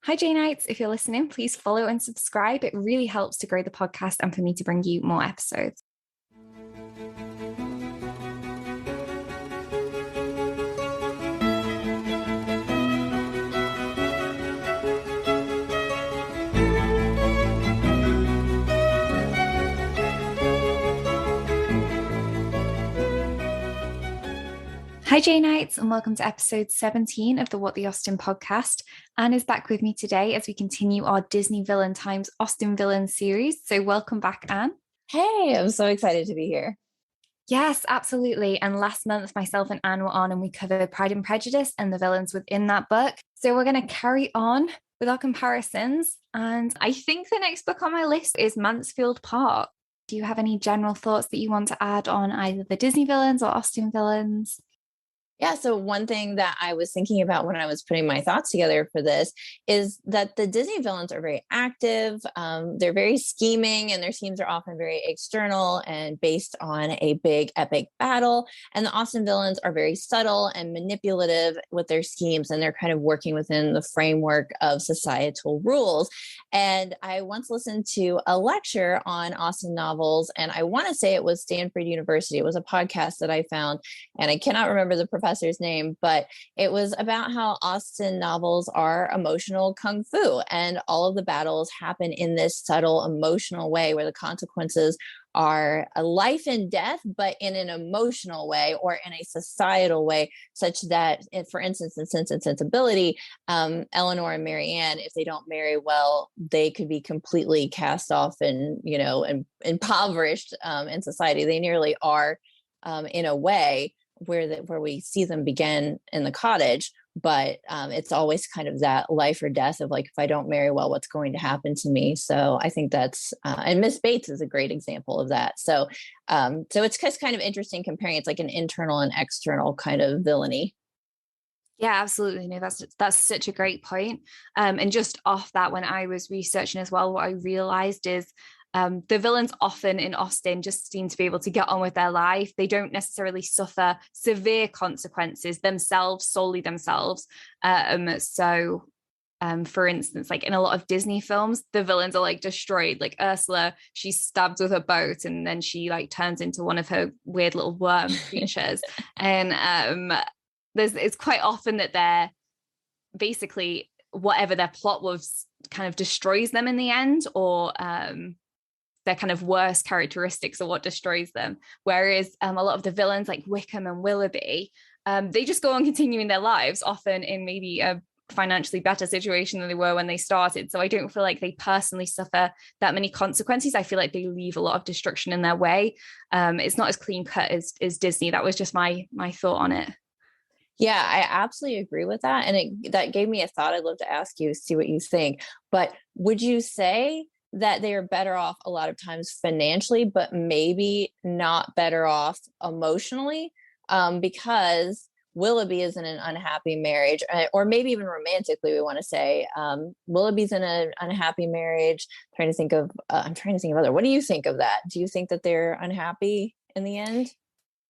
Hi, Janeites. If you're listening, please follow and subscribe. It really helps to grow the podcast and for me to bring you more episodes. Hi, Janeites, and welcome to episode 17 of the What the Austen podcast. Anne is back with me today as we continue our Disney Villain times Austen Villain series. So welcome back, Anne. Hey, I'm so excited to be here. Yes, absolutely. And last month, myself and Anne were on and we covered Pride and Prejudice and the villains within that book. So we're going to carry on with our comparisons. And I think the next book on my list is Mansfield Park. Do you have any general thoughts that you want to add on either the Disney villains or Austen villains? Yeah, so one thing that I was thinking about when I was putting my thoughts together for this is that the Disney villains are very active. They're very scheming, and their schemes are often very external and based on a big epic battle. And the Austen villains are very subtle and manipulative with their schemes, and they're kind of working within the framework of societal rules. And I once listened to a lecture on Austen novels, and I want to say it was Stanford University. It was a podcast that I found, and I cannot remember the professor's name, but it was about how Austen novels are emotional kung fu, and all of the battles happen in this subtle emotional way where the consequences are a life and death, but in an emotional way or in a societal way, such that, for instance, in Sense and Sensibility, Eleanor and Marianne, if they don't marry well, they could be completely cast off and, and impoverished in society. They nearly are, in a way, where we see them begin in the cottage, but it's always kind of that life or death of like, if I don't marry well, what's going to happen to me? So I think that's and Miss Bates is a great example of that. So it's just kind of interesting comparing. It's like an internal and external kind of villainy. Yeah, absolutely. No, that's such a great point. And just off that, when I was researching as well, what I realized is the villains often in Austen just seem to be able to get on with their life. They don't necessarily suffer severe consequences themselves, solely themselves. For instance, like in a lot of Disney films, the villains are like destroyed. Like Ursula, she's stabbed with a boat and then she like turns into one of her weird little worm creatures. And it's quite often that they're basically whatever their plot was kind of destroys them in the end, or their kind of worst characteristics are what destroys them. Whereas a lot of the villains like Wickham and Willoughby, they just go on continuing their lives, often in maybe a financially better situation than they were when they started. So I don't feel like they personally suffer that many consequences. I feel like they leave a lot of destruction in their way. It's not as clean cut as Disney. That was just my thought on it. Yeah, I absolutely agree with that. And that gave me a thought I'd love to ask you, see what you think. But would you say that they are better off a lot of times financially, but maybe not better off emotionally? Because Willoughby is in an unhappy marriage, or maybe even romantically, we want to say. Willoughby's in an unhappy marriage. I'm trying to think of other. What do you think of that? Do you think that they're unhappy in the end?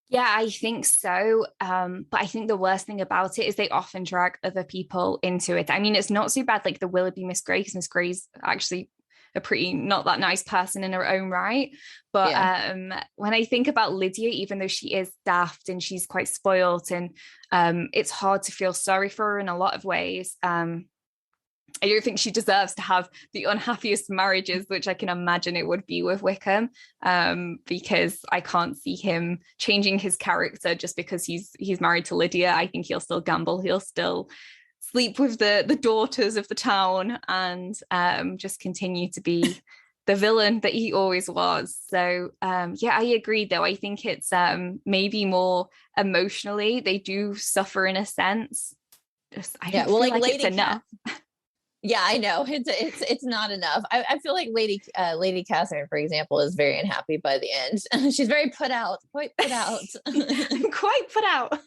Yeah, I think so. But I think the worst thing about it is they often drag other people into it. I mean, it's not so bad like the Willoughby Miss Grey, because Miss Grey's actually a pretty not that nice person in her own right. But yeah. When I think about Lydia, even though she is daft and she's quite spoilt, and it's hard to feel sorry for her in a lot of ways. I don't think she deserves to have the unhappiest marriages, which I can imagine it would be with Wickham, because I can't see him changing his character just because he's married to Lydia. I think he'll still gamble. He'll still sleep with the daughters of the town and just continue to be the villain that he always was. So yeah, I agree though. I think it's maybe more emotionally they do suffer in a sense. I don't feel like it's enough. Yeah, I know it's not enough. I feel like Lady Catherine, for example, is very unhappy by the end. She's very quite put out. Quite put out.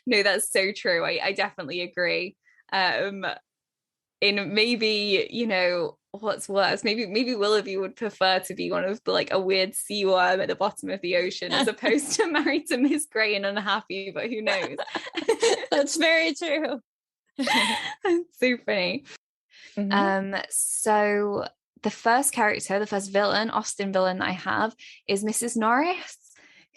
No, that's so true. I definitely agree. In maybe, what's worse, maybe Willoughby would prefer to be one of the, like a weird sea worm at the bottom of the ocean as opposed to married to Miss Grey and unhappy, but who knows? That's very true. So funny. Mm-hmm. So the first character, the first villain, Austen villain I have is Mrs. Norris,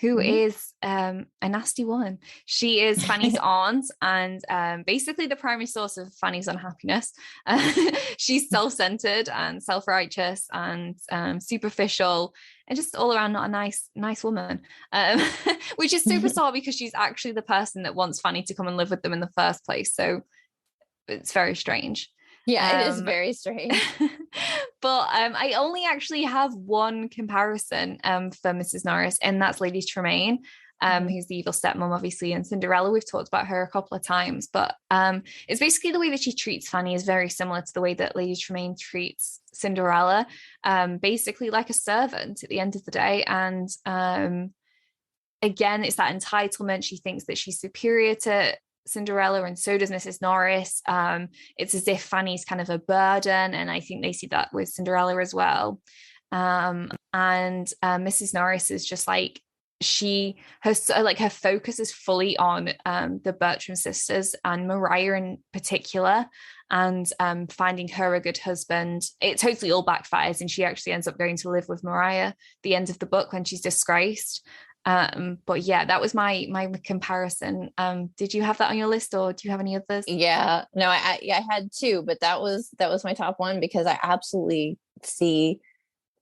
who Mm-hmm. is a nasty woman. She is Fanny's aunt and basically the primary source of Fanny's unhappiness. She's self-centered and self-righteous and superficial and just all around not a nice woman, which is super bizarre because she's actually the person that wants Fanny to come and live with them in the first place. So it's very strange. Yeah, it is very strange. But I only actually have one comparison for Mrs. Norris, and that's Lady Tremaine, who's the evil stepmom, obviously, and Cinderella. We've talked about her a couple of times, but it's basically the way that she treats Fanny is very similar to the way that Lady Tremaine treats Cinderella, basically like a servant at the end of the day. And again, it's that entitlement. She thinks that she's superior to Cinderella, and so does Mrs. Norris. It's as if Fanny's kind of a burden, and I think they see that with Cinderella as well. And Mrs. Norris is just like her focus is fully on the Bertram sisters and Mariah in particular, and finding her a good husband. It totally all backfires, and she actually ends up going to live with Mariah at the end of the book when she's disgraced. But yeah, that was my comparison. Did you have that on your list, or do you have any others? Yeah, no, I had two, but that was my top one because I absolutely see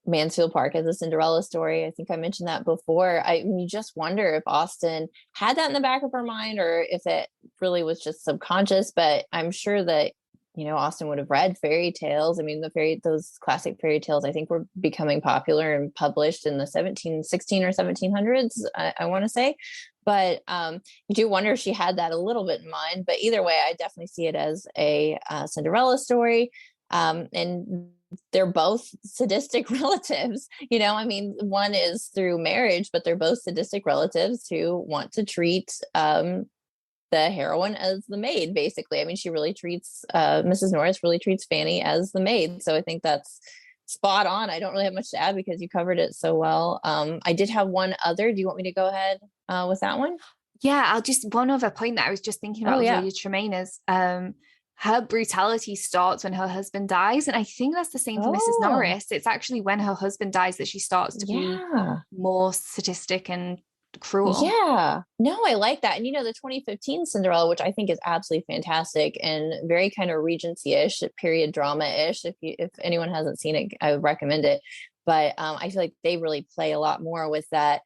Mansfield Park as a Cinderella story. I think I mentioned that before. You just wonder if Austen had that in the back of her mind or if it really was just subconscious, but I'm sure that Austen would have read fairy tales. I mean, those classic fairy tales, I think, were becoming popular and published in the 1716 or 1700s, I want to say. But you do wonder if she had that a little bit in mind. But either way, I definitely see it as a Cinderella story. And they're both sadistic relatives. I mean, one is through marriage, but they're both sadistic relatives who want to treat the heroine as the maid, basically. I mean, she really treats Mrs. Norris really treats Fanny as the maid. So I think that's spot on. I don't really have much to add because you covered it so well. I did have one other. Do you want me to go ahead with that one? Yeah, I'll just one other point that I was just thinking about with Lady Tremaine is her brutality starts when her husband dies. And I think that's the same for Mrs. Norris. It's actually when her husband dies that she starts to be more sadistic and cruel. Yeah, no, I like that. And the 2015 Cinderella, which I think is absolutely fantastic and very kind of Regency-ish, period drama-ish. If anyone hasn't seen it, I would recommend it. But I feel like they really play a lot more with that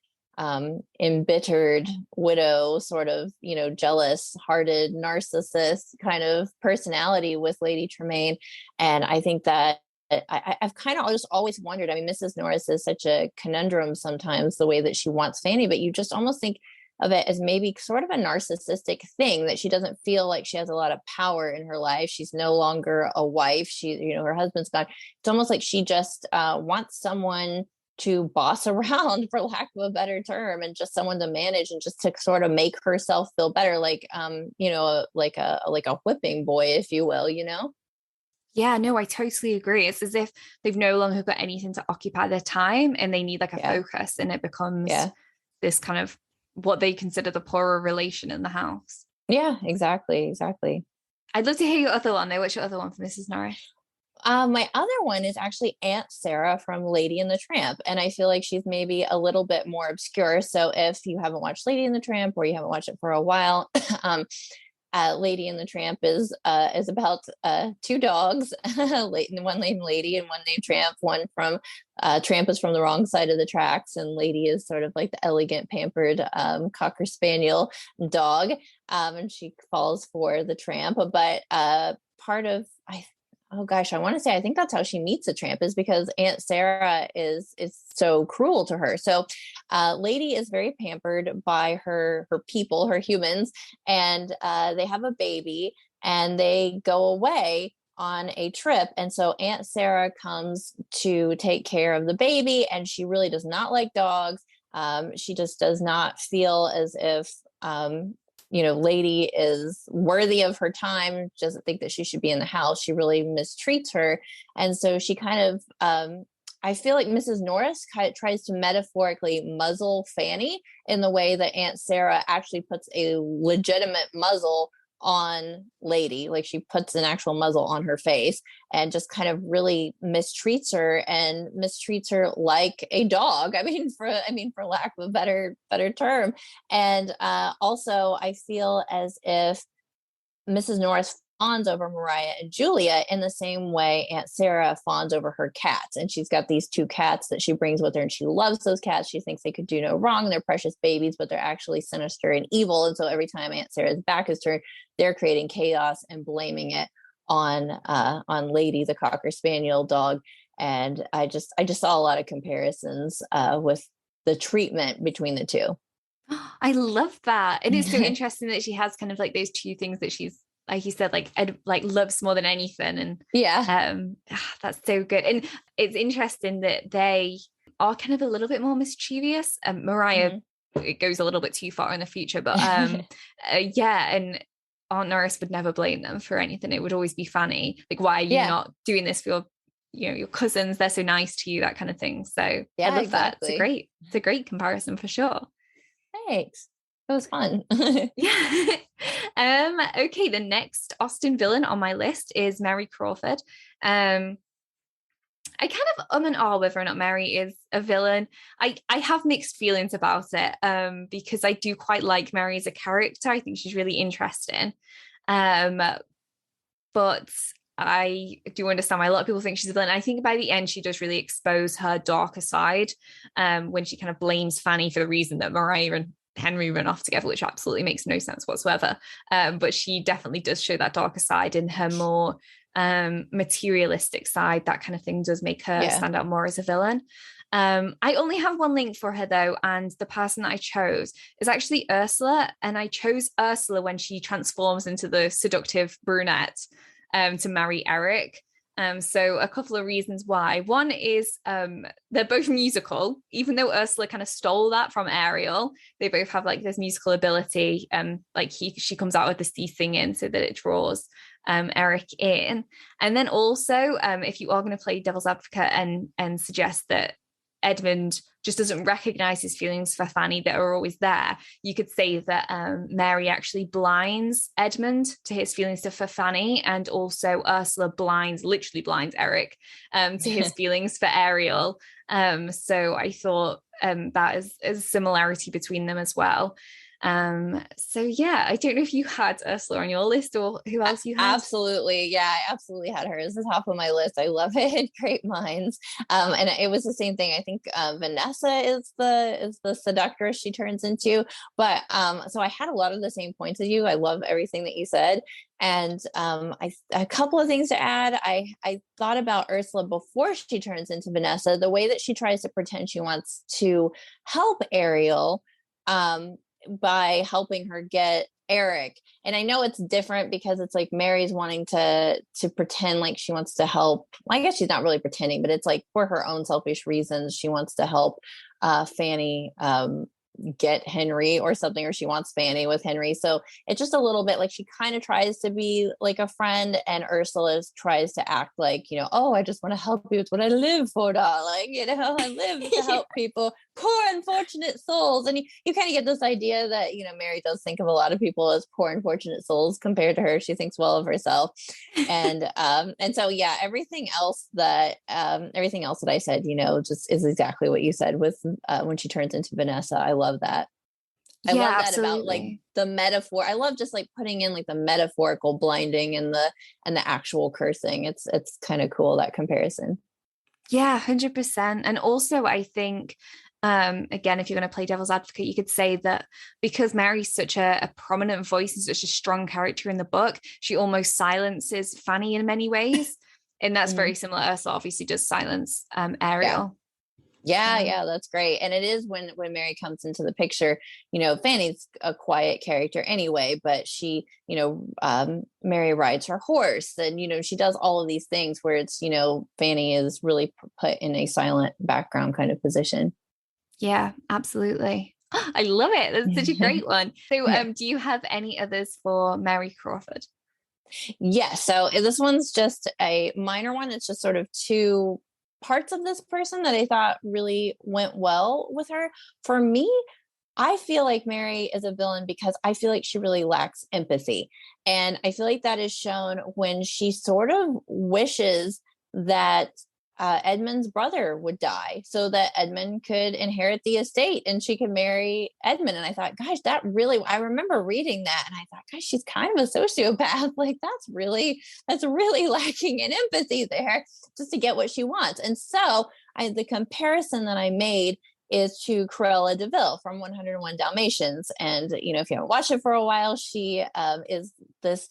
embittered widow, sort of jealous-hearted narcissist kind of personality with Lady Tremaine. And I think that I've kind of just always wondered. I mean, Mrs. Norris is such a conundrum sometimes, the way that she wants Fanny, but you just almost think of it as maybe sort of a narcissistic thing, that she doesn't feel like she has a lot of power in her life. She's no longer a wife. Her husband's gone. It's almost like she just wants someone to boss around, for lack of a better term, and just someone to manage and just to sort of make herself feel better, like like a whipping boy, if you will. Yeah, no, I totally agree. It's as if they've no longer got anything to occupy their time and they need like a focus, and it becomes this kind of what they consider the poorer relation in the house. Yeah, exactly. I'd love to hear your other one though. What's your other one for Mrs. Norris? My other one is actually Aunt Sarah from Lady and the Tramp. And I feel like she's maybe a little bit more obscure. So if you haven't watched Lady and the Tramp, or you haven't watched it for a while, Lady and the Tramp is about two dogs, one named Lady and one named Tramp. One from Tramp is from the wrong side of the tracks, and Lady is sort of like the elegant, pampered Cocker Spaniel dog, and she falls for the Tramp. But part of I want to say, I think that's how she meets the Tramp, is because Aunt Sarah is so cruel to her. So Lady is very pampered by her people, her humans, and they have a baby and they go away on a trip. And so Aunt Sarah comes to take care of the baby, and she really does not like dogs. She just does not feel as if Lady is worthy of her time, doesn't think that she should be in the house. She really mistreats her. And so she kind of, I feel like Mrs. Norris kind of tries to metaphorically muzzle Fanny in the way that Aunt Sarah actually puts a legitimate muzzle on Lady. Like she puts an actual muzzle on her face and just kind of really mistreats her like a dog. For lack of a better term. And also I feel as if Mrs. Norris fawns over Mariah and Julia in the same way Aunt Sarah fawns over her cats. And she's got these two cats that she brings with her, and she loves those cats. She thinks they could do no wrong. They're precious babies, but they're actually sinister and evil. And so every time Aunt Sarah's back is turned, they're creating chaos and blaming it on Lady, the Cocker Spaniel dog. And I just saw a lot of comparisons with the treatment between the two. I love that. And it's so interesting that she has kind of like those two things that she's, like you said, like loves more than anything. And yeah, that's so good. And it's interesting that they are kind of a little bit more mischievous. Mariah, it goes a little bit too far in the future, but yeah. And Aunt Norris would never blame them for anything. It would always be Fanny. Like, why are you not doing this for your cousins? They're so nice to you, that kind of thing. So yeah, I love exactly. that. It's a great comparison for sure. Thanks. It was fun. Yeah. Okay, the next Austen villain on my list is Mary Crawford. I kind of and ah whether or not Mary is a villain. I have mixed feelings about it because I do quite like Mary as a character. I think she's really interesting. But I do understand why a lot of people think she's a villain. I think by the end, she does really expose her darker side when she kind of blames Fanny for the reason that Mariah and Henry run off together, which absolutely makes no sense whatsoever. But she definitely does show that darker side in her more materialistic side. That kind of thing does make her stand out more as a villain. I only have one link for her though, and the person that I chose is actually Ursula, and I chose Ursula when she transforms into the seductive brunette to marry Eric. So a couple of reasons why. One is they're both musical, even though Ursula kind of stole that from Ariel. They both have like this musical ability. Like she comes out with the sea singing so that it draws Eric in. And then also, if you are going to play devil's advocate and suggest that Edmund just doesn't recognize his feelings for Fanny that are always there, you could say that Mary actually blinds Edmund to his feelings for Fanny, and also Ursula literally blinds Eric to his feelings for Ariel. So I thought that is a similarity between them as well. So yeah, I don't know if you had Ursula on your list or who else you had. Absolutely. Yeah, I absolutely had her as the top of my list. I love it. Great minds. And it was the same thing. I think Vanessa is the seductress she turns into. But so I had a lot of the same points as you. I love everything that you said. And a couple of things to add. I thought about Ursula before she turns into Vanessa, the way that she tries to pretend she wants to help Ariel by helping her get Eric. And I know it's different because it's like Mary's wanting to pretend like she wants to help. I guess she's not really pretending, but it's like for her own selfish reasons. She wants to help Fanny get Henry or something, or she wants Fanny with Henry. So it's just a little bit like she kind of tries to be like a friend, and Ursula tries to act like, oh, I just want to help you. It's what I live for, darling. I live to help people, poor unfortunate souls. And you kind of get this idea that, Mary does think of a lot of people as poor unfortunate souls compared to her. She thinks well of herself. And so, yeah, everything else that I said, just is exactly what you said with when she turns into Vanessa. I love that. I love that absolutely. About like the metaphor. I love just like putting in like the metaphorical blinding and the actual cursing. It's kind of cool, that comparison. Yeah, 100%. And also I think, again, if you're going to play devil's advocate, you could say that because Mary's such a prominent voice and such a strong character in the book, she almost silences Fanny in many ways. And that's very similar. Ursula obviously does silence Ariel. Yeah, that's great. And it is when Mary comes into the picture, Fanny's a quiet character anyway, but she, Mary rides her horse, and, she does all of these things where it's, Fanny is really put in a silent background kind of position. Yeah, absolutely. I love it. That's such a great one. So do you have any others for Mary Crawford? Yeah, so this one's just a minor one. It's just sort of two parts of this person that I thought really went well with her. For me, I feel like Mary is a villain because I feel like she really lacks empathy. And I feel like that is shown when she sort of wishes that Edmund's brother would die so that Edmund could inherit the estate and she could marry Edmund. And I thought, gosh, I remember reading that and I thought, gosh, she's kind of a sociopath. Like that's really lacking in empathy there just to get what she wants. And so the comparison that I made is to Cruella de Vil from 101 Dalmatians. And, if you haven't watched it for a while, she is this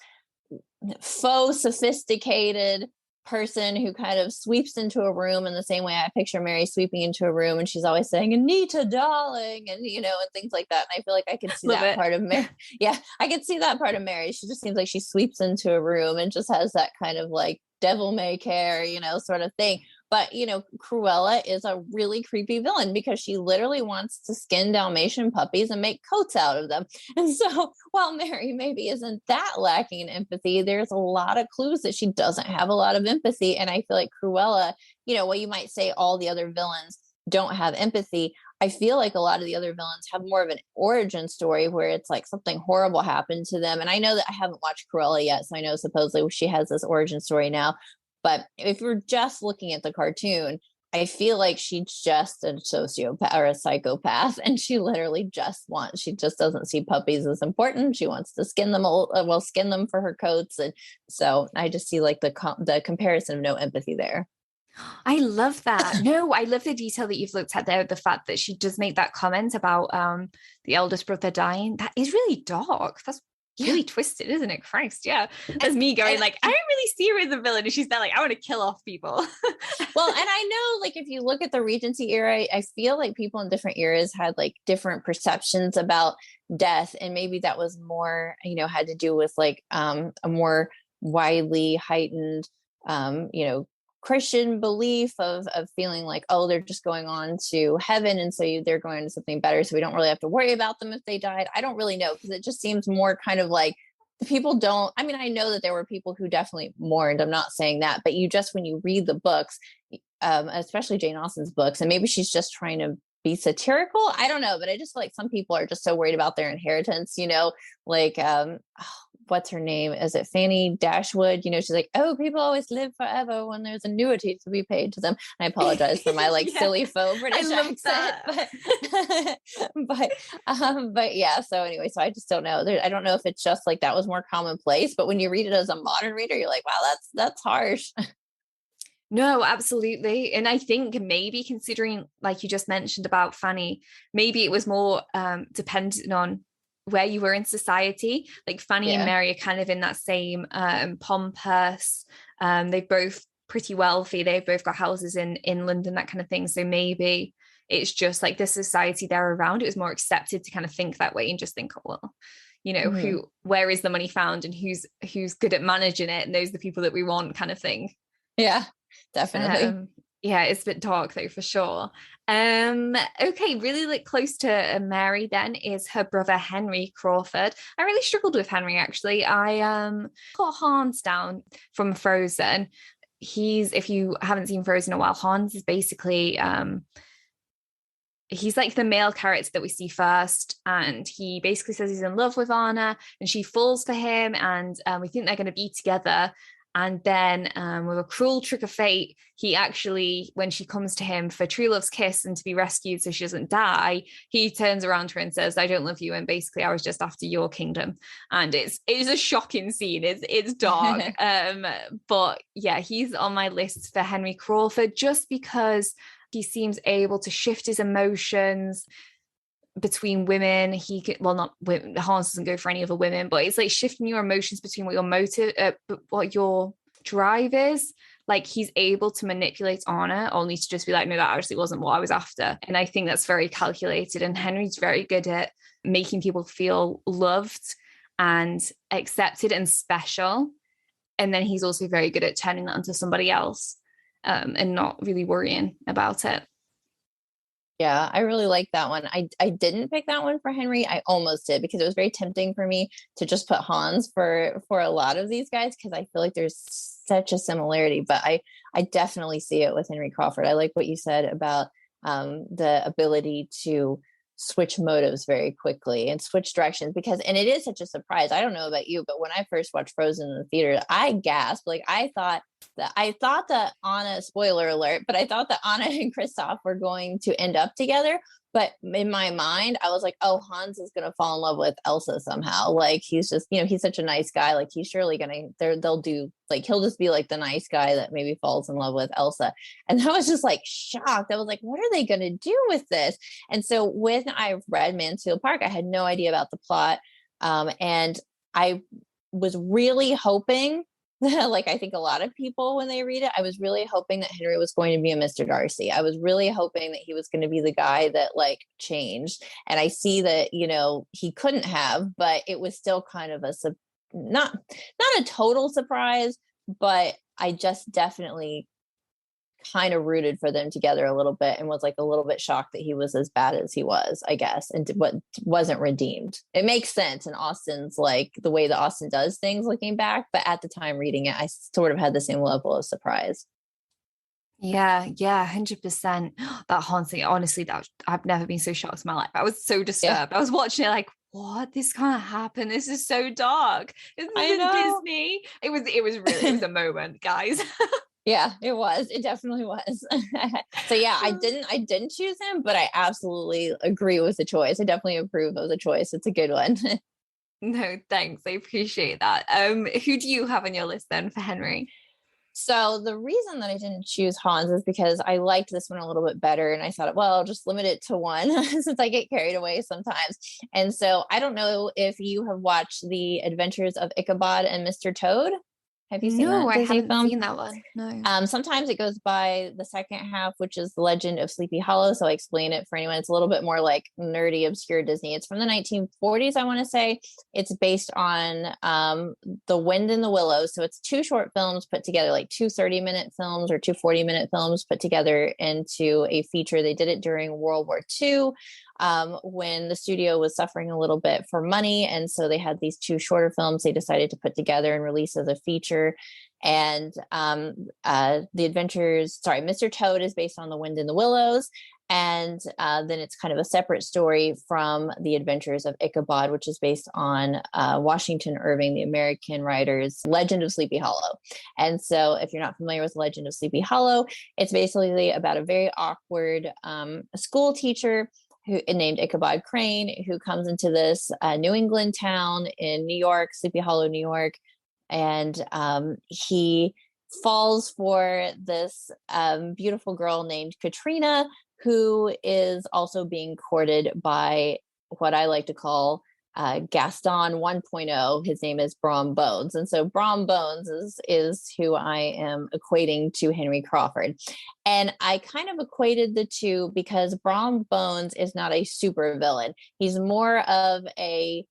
faux sophisticated person who kind of sweeps into a room in the same way I picture Mary sweeping into a room. And she's always saying, Anita, darling, and, and things like that. And I feel like I could see that part of Mary. Yeah, I could see that part of Mary. She just seems like she sweeps into a room and just has that kind of like devil may care, sort of thing. But, Cruella is a really creepy villain because she literally wants to skin Dalmatian puppies and make coats out of them. And so while Mary maybe isn't that lacking in empathy, there's a lot of clues that she doesn't have a lot of empathy. And I feel like Cruella, while you might say all the other villains don't have empathy, I feel like a lot of the other villains have more of an origin story where it's like something horrible happened to them. And I know that I haven't watched Cruella yet, so I know supposedly she has this origin story now. But if you're just looking at the cartoon, I feel like she's just a sociopath or a psychopath. And she literally she just doesn't see puppies as important. She wants to skin them for her coats. And so I just see like the comparison of no empathy there. I love that. No, I love the detail that you've looked at there. The fact that she does make that comment about the eldest brother dying. That is really dark. That's really twisted, isn't it? Christ, yeah. That's me going like, I don't really see her as a villain. And she's there like, I want to kill off people. Well, and I know like if you look at the Regency era, I feel like people in different eras had like different perceptions about death. And maybe that was more, had to do with like a more widely heightened, Christian belief of feeling like, oh, they're just going on to heaven. And so they're going to something better. So we don't really have to worry about them if they died. I don't really know because it just seems more kind of like the people don't. I mean, I know that there were people who definitely mourned. I'm not saying that, but when you read the books, especially Jane Austen's books, and maybe she's just trying to be satirical. I don't know, but I just feel like some people are just so worried about their inheritance, like, what's her name? Is it Fanny Dashwood? She's like, oh, people always live forever when there's annuity to be paid to them. And I apologize for my like silly faux British accent, but yeah. So anyway, so I just don't know. I don't know if it's just like that was more commonplace, but when you read it as a modern reader, you're like, wow, that's harsh. No, absolutely. And I think maybe considering, like you just mentioned about Fanny, maybe it was more dependent on where you were in society. Like Fanny and Mary are kind of in that same pompous, they're both pretty wealthy, they've both got houses in London, that kind of thing. So maybe it's just like the society they're around, it was more accepted to kind of think that way and just think, oh, well, where is the money found and who's good at managing it, and those are the people that we want, kind of thing. Yeah, definitely. Yeah, it's a bit dark though, for sure. Okay, really like close to Mary then is her brother Henry Crawford. I really struggled with Henry, actually. I got Hans down from Frozen. If you haven't seen Frozen in a while, Hans is basically he's like the male character that we see first, and he basically says he's in love with Anna and she falls for him, and we think they're going to be together. And then with a cruel trick of fate, he actually, when she comes to him for true love's kiss and to be rescued so she doesn't die, he turns around to her and says, I don't love you. And basically, I was just after your kingdom. And it's a shocking scene. It's dark. But yeah, he's on my list for Henry Crawford just because he seems able to shift his emotions between women. He could, well, not women, Hans doesn't go for any other women, but it's like shifting your emotions between what your motive, what your drive is. Like he's able to manipulate Anna only to just be like, no, that actually wasn't what I was after. And I think that's very calculated. And Henry's very good at making people feel loved and accepted and special. And then he's also very good at turning that onto somebody else and not really worrying about it. Yeah, I really like that one. I didn't pick that one for Henry. I almost did because it was very tempting for me to just put Hans for a lot of these guys because I feel like there's such a similarity. But I definitely see it with Henry Crawford. I like what you said about the ability to switch motives very quickly and switch directions and it is such a surprise. I don't know about you, but when I first watched Frozen in the theater, I gasped. Like I thought that Anna, spoiler alert, but I thought that Anna and Kristoff were going to end up together. But in my mind, I was like, oh, Hans is going to fall in love with Elsa somehow. Like he's just, he's such a nice guy. Like he's surely going to, they'll do, like, he'll just be like the nice guy that maybe falls in love with Elsa. And I was just like shocked. I was like, what are they going to do with this? And so when I read Mansfield Park, I had no idea about the plot. And I was really hoping, like I think a lot of people when they read it, I was really hoping that Henry was going to be a Mr. Darcy. I was really hoping that he was going to be the guy that like changed. And I see that, he couldn't have, but it was still kind of not a total surprise, but I just definitely kind of rooted for them together a little bit and was like a little bit shocked that he was as bad as he was, I guess, and what wasn't redeemed. It makes sense in Austen's, like the way that Austen does things looking back, but at the time reading it, I sort of had the same level of surprise. Yeah, 100%. That Hans thing, honestly, I've never been so shocked in my life. I was so disturbed. Yeah. I was watching it like, what? This can't happen. This is so dark. This isn't Disney. It was a moment, guys. Yeah, it was. It definitely was. So yeah, I didn't choose him, but I absolutely agree with the choice. I definitely approve of the choice. It's a good one. No, thanks. I appreciate that. Who do you have on your list then for Henry? So the reason that I didn't choose Hans is because I liked this one a little bit better. And I thought, well, I'll just limit it to one since I get carried away sometimes. And so I don't know if you have watched The Adventures of Ichabod and Mr. Toad. Have you seen that? No, I haven't seen that one. No. Sometimes it goes by the second half, which is The Legend of Sleepy Hollow. So I explain it for anyone. It's a little bit more like nerdy, obscure Disney. It's from the 1940s, I want to say. It's based on The Wind in the Willows. So it's two short films put together, like two 30-minute films or two 40-minute films put together into a feature. They did it during World War II. When the studio was suffering a little bit for money. And so they had these two shorter films they decided to put together and release as a feature. And Mr. Toad is based on The Wind in the Willows. And then it's kind of a separate story from The Adventures of Ichabod, which is based on Washington Irving, the American writer's Legend of Sleepy Hollow. And so if you're not familiar with Legend of Sleepy Hollow, it's basically about a very awkward school teacher named Ichabod Crane, who comes into this New England town in New York, Sleepy Hollow, New York. And he falls for this beautiful girl named Katrina, who is also being courted by what I like to call Gaston 1.0. His name is Brom Bones. And so Brom Bones is who I am equating to Henry Crawford. And I kind of equated the two because Brom Bones is not a super villain. He's more of a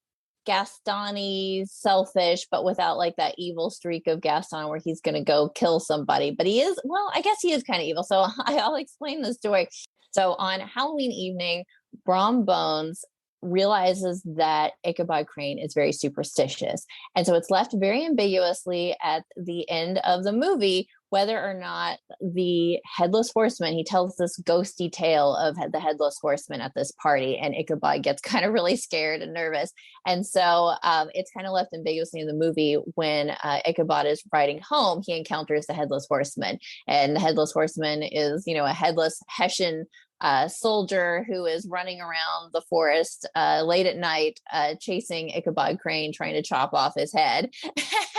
Gaston-y, selfish, but without like that evil streak of Gaston where he's going to go kill somebody. But he is, well, I guess he is kind of evil. So I'll explain the story. So on Halloween evening, Brom Bones realizes that Ichabod Crane is very superstitious. And so it's left very ambiguously at the end of the movie whether or not the Headless Horseman, he tells this ghosty tale of the Headless Horseman at this party, and Ichabod gets kind of really scared and nervous. And so it's kind of left ambiguously in the movie when Ichabod is riding home, he encounters the Headless Horseman. And the Headless Horseman is, a headless Hessian soldier who is running around the forest late at night, chasing Ichabod Crane, trying to chop off his head.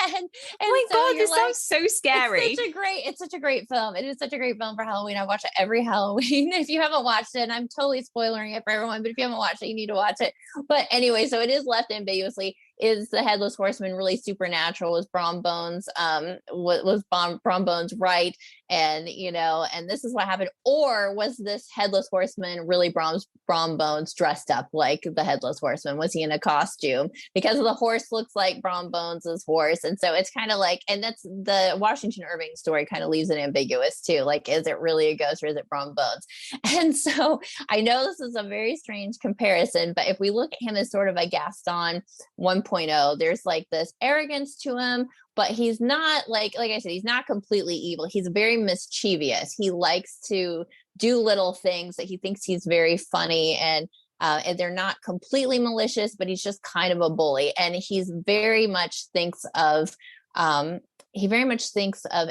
and oh my God, this sounds so scary. It's such a great film. It is such a great film for Halloween. I watch it every Halloween. If you haven't watched it, and I'm totally spoiling it for everyone, but if you haven't watched it, you need to watch it. But anyway, so it is left ambiguously. Is the Headless Horseman really supernatural? Was Brom Bones Brom Bones right? And and this is what happened. Or was this Headless Horseman really Brom Bones dressed up like the Headless Horseman? Was he in a costume? Because the horse looks like Brom Bones's horse. And so it's kind of like, and that's the Washington Irving story kind of leaves it ambiguous too. Like, is it really a ghost or is it Brom Bones? And so I know this is a very strange comparison, but if we look at him as sort of a Gaston 1.0, there's like this arrogance to him, but he's not like I said, he's not completely evil. He's very mischievous. He likes to do little things that he thinks he's very funny. And And they're not completely malicious, but he's just kind of a bully. And he very much thinks of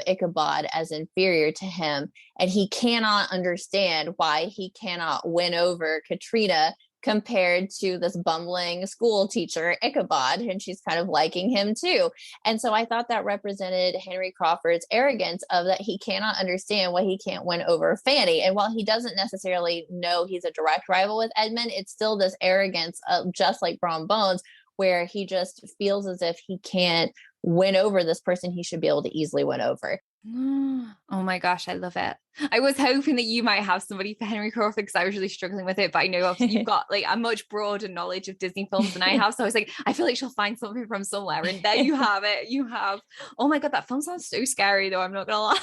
Ichabod as inferior to him. And he cannot understand why he cannot win over Katrina compared to this bumbling school teacher, Ichabod, and she's kind of liking him too. And so I thought that represented Henry Crawford's arrogance of that he cannot understand why he can't win over Fanny. And while he doesn't necessarily know he's a direct rival with Edmund, it's still this arrogance of, just like Brom Bones, where he just feels as if he can't win over this person he should be able to easily win over. Oh my gosh, I love it. I was hoping that you might have somebody for Henry Crawford because I was really struggling with it, but I know obviously you've got like a much broader knowledge of Disney films than I have. So I was like, I feel like she'll find something from somewhere, and there you have it. You have. Oh my God, that film sounds so scary though. I'm not gonna lie.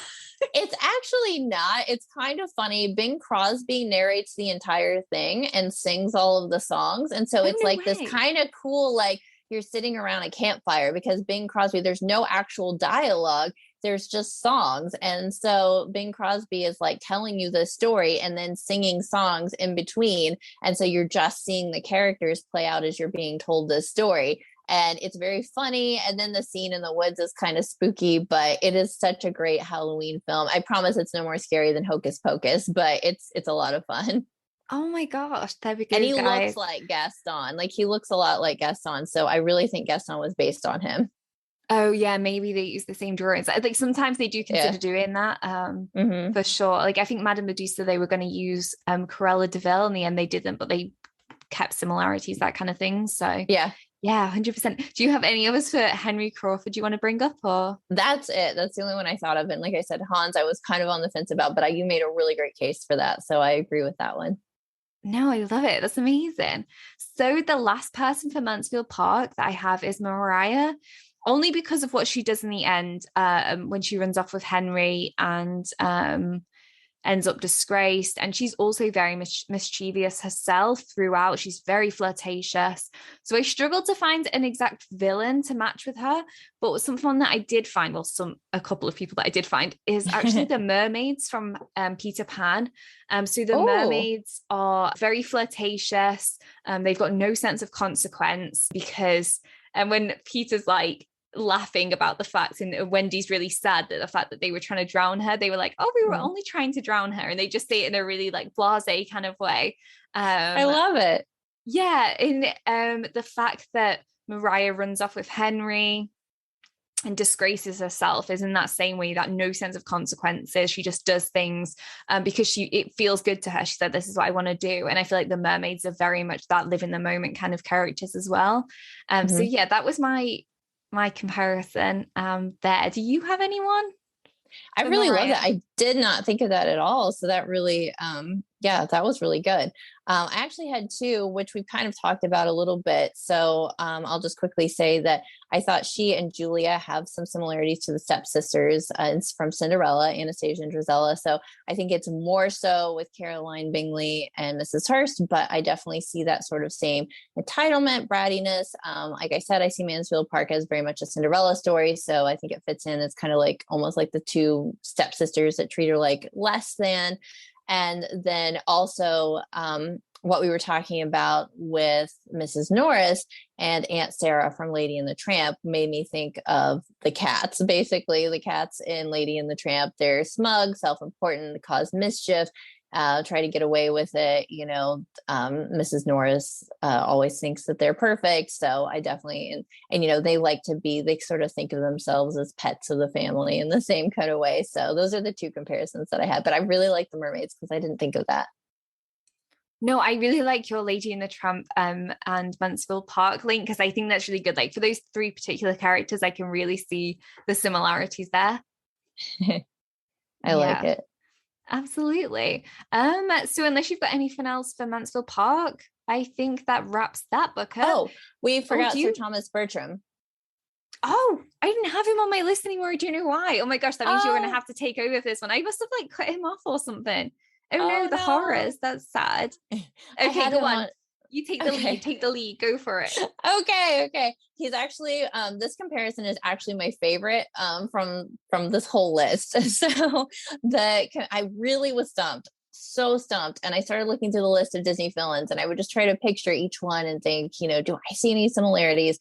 It's actually not. It's kind of funny. Bing Crosby narrates the entire thing and sings all of the songs, and so it's like this kind of cool, like you're sitting around a campfire, because Bing Crosby, there's no actual dialogue. There's just songs. And so Bing Crosby is like telling you the story and then singing songs in between. And so you're just seeing the characters play out as you're being told this story. And it's very funny. And then the scene in the woods is kind of spooky, but it is such a great Halloween film. I promise it's no more scary than Hocus Pocus, but it's a lot of fun. Oh my gosh, there we go. And he guys. looks like Gaston. Like he looks a lot like Gaston. So I really think Gaston was based on him. Oh yeah, maybe they use the same drawings. Like sometimes they do consider doing that, for sure. Like I think Madame Medusa, they were going to use Cruella de Vil. In the end, they didn't, but they kept similarities, that kind of thing. So yeah, 100%. Do you have any others for Henry Crawford you want to bring up, or? That's it. That's the only one I thought of. And like I said, Hans, I was kind of on the fence about, but you made a really great case for that. So I agree with that one. No, I love it. That's amazing. So the last person for Mansfield Park that I have is Mariah, only because of what she does in the end, when she runs off with Henry and ends up disgraced. And she's also very mischievous herself throughout. She's very flirtatious. So I struggled to find an exact villain to match with her. But something that I did find, well, a couple of people that I did find, is actually the mermaids from Peter Pan. So the mermaids are very flirtatious. They've got no sense of consequence, because when Peter's like laughing about the fact, and Wendy's really sad that the fact that they were trying to drown her, they were like, oh, we were only trying to drown her, and they just say it in a really like blasé kind of way. I love it. Yeah, in the fact that Mariah runs off with Henry and disgraces herself is in that same way, that no sense of consequences. She just does things because it feels good to her. She said, this is what I want to do. And I feel like the mermaids are very much that live in the moment kind of characters as well. So yeah, that was my comparison there. Do you have anyone? I really love that. I did not think of that at all. So that really, that was really good. I actually had two, which we kind of talked about a little bit. So I'll just quickly say that I thought she and Julia have some similarities to the stepsisters from Cinderella, Anastasia and Drizella. So I think it's more so with Caroline Bingley and Mrs. Hurst, but I definitely see that sort of same entitlement, brattiness. Like I said, I see Mansfield Park as very much a Cinderella story. So I think it fits in. It's kind of like almost like the two stepsisters that treat her like less than. And then also what we were talking about with Mrs. Norris and Aunt Sarah from Lady and the Tramp made me think of the cats. Basically, the cats in Lady and the Tramp, they're smug, self-important, cause mischief, try to get away with it. Mrs. Norris always thinks that they're perfect. So I definitely, and they sort of think of themselves as pets of the family in the same kind of way. So those are the two comparisons that I had, but I really like the mermaids because I didn't think of that. No, I really like your Lady and the Tramp and Mansfield Park link, because I think that's really good. Like for those three particular characters, I can really see the similarities there. I like it. Absolutely. So unless you've got anything else for Mansfield Park, I think that wraps that book up. Oh, we forgot Sir Thomas Bertram. Oh, I didn't have him on my list anymore. Do you know why? Oh my gosh, that means you're going to have to take over for this one. I must have like cut him off or something. Oh no, the horrors. That's sad. Okay, go on. You take the lead. Take the lead. Go for it. Okay. He's actually this comparison is actually my favorite from this whole list. So I really was stumped. so stumped. And I started looking through the list of Disney villains, and I would just try to picture each one and think, do I see any similarities?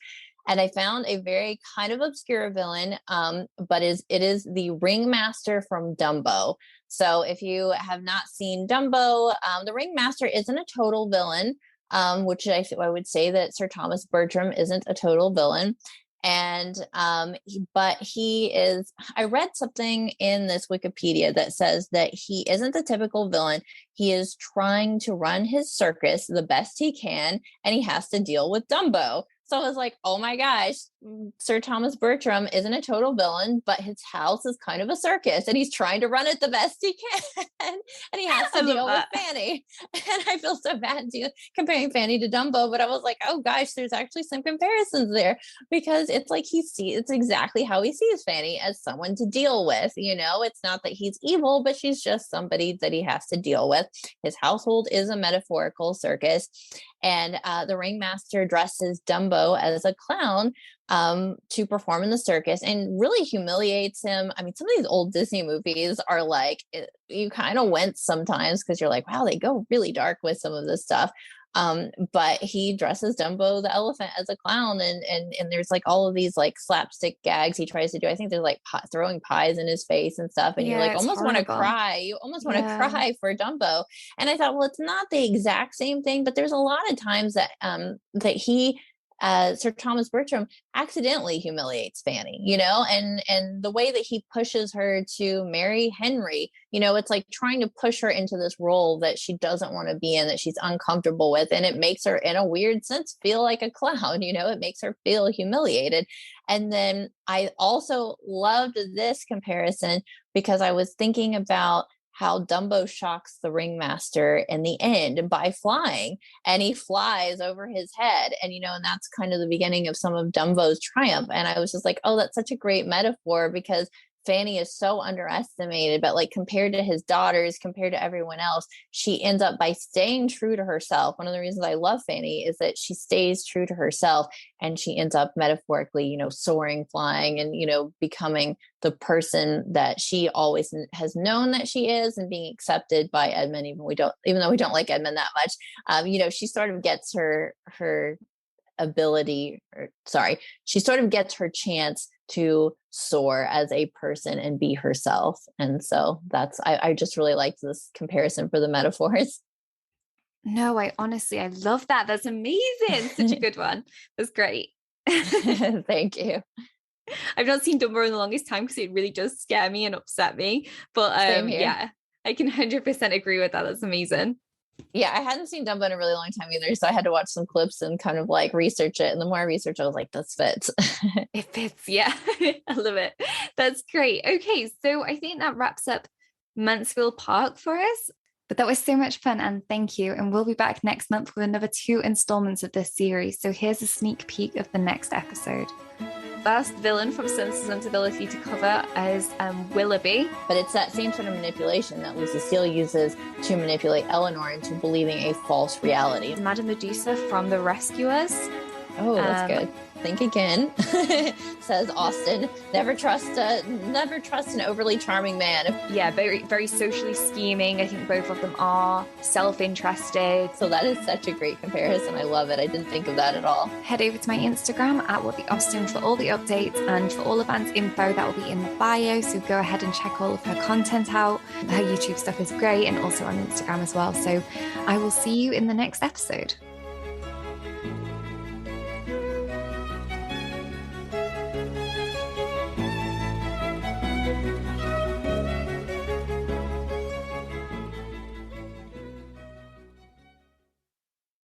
And I found a very kind of obscure villain, but it is the ringmaster from Dumbo. So if you have not seen Dumbo, the ringmaster isn't a total villain, which I would say that Sir Thomas Bertram isn't a total villain. And but he is, I read something in this Wikipedia that says that he isn't the typical villain. He is trying to run his circus the best he can, and he has to deal with Dumbo. So I was like, oh my gosh, Sir Thomas Bertram isn't a total villain, but his house is kind of a circus, and he's trying to run it the best he can. And he has to deal with Fanny. And I feel so bad comparing Fanny to Dumbo, but I was like, oh gosh, there's actually some comparisons there, because it's like it's exactly how he sees Fanny, as someone to deal with. It's not that he's evil, but she's just somebody that he has to deal with. His household is a metaphorical circus. And the ringmaster dresses Dumbo as a clown to perform in the circus, and really humiliates him. I mean, some of these old Disney movies are like, you kind of wince sometimes, because you're like, wow, they go really dark with some of this stuff. But he dresses Dumbo the elephant as a clown, and there's like all of these like slapstick gags he tries to do. I think there's like throwing pies in his face and stuff, and you like almost want to cry. You almost want to cry for Dumbo. And I thought, well, it's not the exact same thing, but there's a lot of times that he Sir Thomas Bertram accidentally humiliates Fanny, and the way that he pushes her to marry Henry, it's like trying to push her into this role that she doesn't want to be in, that she's uncomfortable with. And it makes her, in a weird sense, feel like a clown, it makes her feel humiliated. And then I also loved this comparison, because I was thinking about how Dumbo shocks the ringmaster in the end by flying, and he flies over his head. And, and that's kind of the beginning of some of Dumbo's triumph. And I was just like, oh, that's such a great metaphor, because Fanny is so underestimated, but like compared to his daughters, compared to everyone else, she ends up by staying true to herself. One of the reasons I love Fanny is that she stays true to herself, and she ends up metaphorically, soaring, flying, and, becoming the person that she always has known that she is, and being accepted by Edmund, even though we don't like Edmund that much. She sort of gets her she sort of gets her chance to soar as a person and be herself. And so I just really liked this comparison for the metaphors. No, I love that. That's amazing. Such a good one. That's great. Thank you. I've not seen Dumbo in the longest time, because it really does scare me and upset me. But yeah, I can 100% agree with that. That's amazing. Yeah, I hadn't seen Dumbo in a really long time either, so I had to watch some clips and kind of like research it. And the more I researched, I was like, this fits. It fits, yeah. I love it. That's great. Okay, so I think that wraps up Mansfield Park for us. But that was so much fun, and thank you. And we'll be back next month with another 2 installments of this series. So here's a sneak peek of the next episode. First villain from Sense and Sensibility to cover is Willoughby. But it's that same sort of manipulation that Lucy Steele uses to manipulate Eleanor into believing a false reality. Madame Medusa from The Rescuers. Oh, that's good. Think again, says Austen. Never trust an overly charming man. Yeah, very, very socially scheming. I think both of them are self-interested. So that is such a great comparison. I love it. I didn't think of that at all. Head over to my Instagram at @WhatTheAusten for all the updates, and for all of Anne's info that will be in the bio. So go ahead and check all of her content out. Her YouTube stuff is great, and also on Instagram as well. So I will see you in the next episode.